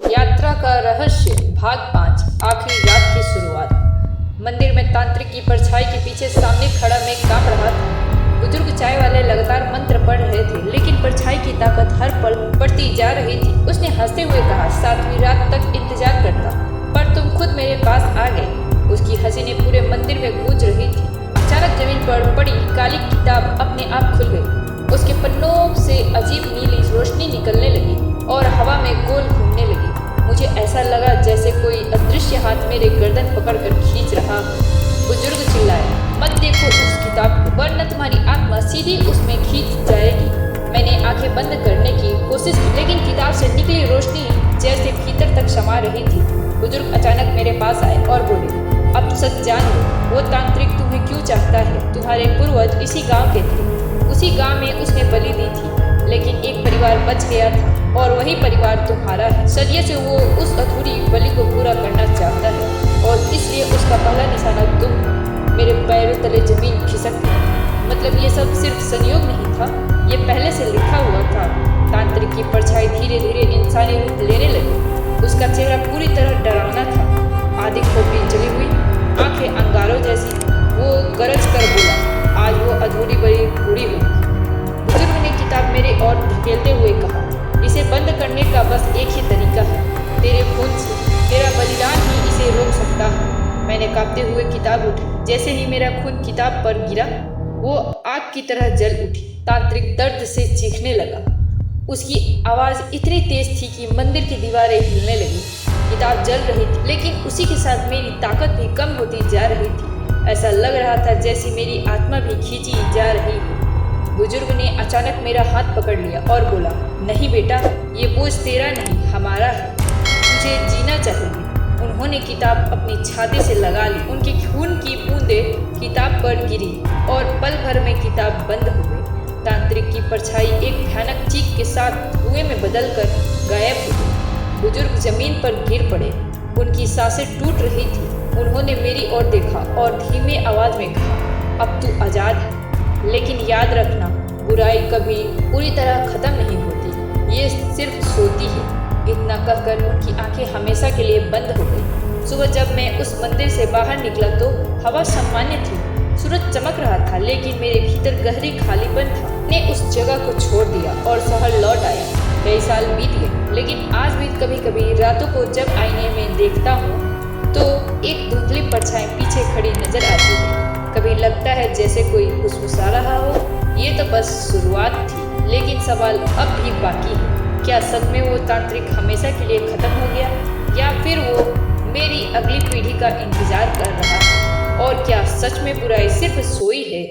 यात्रा का रहस्य भाग 5 आखिरी रात की शुरुआत। मंदिर में तांत्रिक की परछाई के पीछे सामने खड़ा मैं कांप रहा था। बुजुर्ग चाय वाले लगातार मंत्र पढ़ रहे थे, लेकिन परछाई की ताकत हर पल बढ़ती जा रही थी। उसने हंसते हुए कहा, 7वीं रात तक इंतजार करता, पर तुम खुद मेरे पास आ गए। उसकी हंसी ने पूरे मंदिर में गूंज रही थी। अचानक जमीन पर पड़ी काली किताब अपने आप खुल गई। उसके पन्नों से अजीब नीली रोशनी निकलने लगी और हवा में गोल घूमने लगी। मुझे ऐसा लगा जैसे कोई अदृश्य हाथ मेरे गर्दन पकड़कर खींच रहा। बुजुर्ग चिल्लाए, मत देखो उस किताब को, वरना तुम्हारी आत्मा सीधी उसमें खींच जाएगी। मैंने आंखें बंद करने की कोशिश की, लेकिन किताब से निकली रोशनी जैसे भीतर तक समा रही थी। बुजुर्ग अचानक मेरे पास आए और बोले, अब सच जान लो, वो तांत्रिक तुम्हें क्यों चाहता है। तुम्हारे पूर्वज इसी गांव के थे। उसी गांव में उसने बलि दी थी, लेकिन एक परिवार बच गया था और वही परिवार तुम्हारा है। सदियों से वो उस अधूरी बलि को पूरा करना चाहता है और इसलिए उसका पहला निशाना तुम हो। मेरे पैरों तले जमीन खिसक गई। मतलब ये सब सिर्फ संयोग नहीं था, ये पहले से लिखा हुआ था। तांत्रिक की परछाई धीरे धीरे इंसानी रूप लेने लगी। उसका चेहरा पूरी तरह डरावना था, आधी खोपड़ी जली हुई, आंखें अंगारों जैसी। वो गरज कर बोला, आज वो अधूरी बलि पूरी हुई। बुजुर्ग ने किताब मेरे ओर धकेलते हुए कहा, इसे बंद करने का बस एक ही तरीका है, तेरे खून से। तेरा बलिदान ही इसे रोक सकता है। मैंने कांपते हुए किताब उठाई। जैसे ही मेरा खून किताब पर गिरा, वो आग की तरह जल उठी। तांत्रिक दर्द से चीखने लगा। उसकी आवाज़ इतनी तेज थी कि मंदिर की दीवारें हिलने लगी। किताब जल रही थी, लेकिन उसी के साथ मेरी ताकत भी कम होती जा रही थी। ऐसा लग रहा था जैसे मेरी आत्मा भी खींची जा रही है। बुजुर्ग ने अचानक मेरा हाथ पकड़ लिया और बोला, नहीं बेटा, ये बोझ तेरा नहीं, हमारा है। तुझे जीना चाहिए। उन्होंने किताब अपनी छाती से लगा ली। उनके खून की बूंदें किताब पर गिरी और पल भर में किताब बंद हो गई। तांत्रिक की परछाई एक भयानक चीख के साथ धुएं में बदलकर गायब हो गई। बुजुर्ग जमीन पर गिर पड़े। उनकी सांसें टूट रही थी। उन्होंने मेरी ओर देखा और धीमे आवाज में कहा, अब तू आजाद है, लेकिन याद रखना, बुराई कभी पूरी तरह खत्म नहीं होती, ये सिर्फ सोती है। इतना कहकर उनकी आंखें हमेशा के लिए बंद हो गई। सुबह जब मैं उस मंदिर से बाहर निकला तो हवा सामान्य थी। सूरज चमक रहा था, लेकिन मेरे भीतर गहरी खालीपन था। मैंने उस जगह को छोड़ दिया और शहर लौट आया। कई साल बीत गए, लेकिन आज भी कभी कभी रातों को जब आईने में देखता हूँ तो एक धुंधली परछाई पीछे खड़ी नजर आती है। कभी लगता है जैसे कोई फुसफुसा रहा हो। ये तो बस शुरुआत थी, लेकिन सवाल अब भी बाकी है। क्या सच में वो तांत्रिक हमेशा के लिए खत्म हो गया, या फिर वो मेरी अगली पीढ़ी का इंतजार कर रहा है? और क्या सच में बुराई सिर्फ सोई है?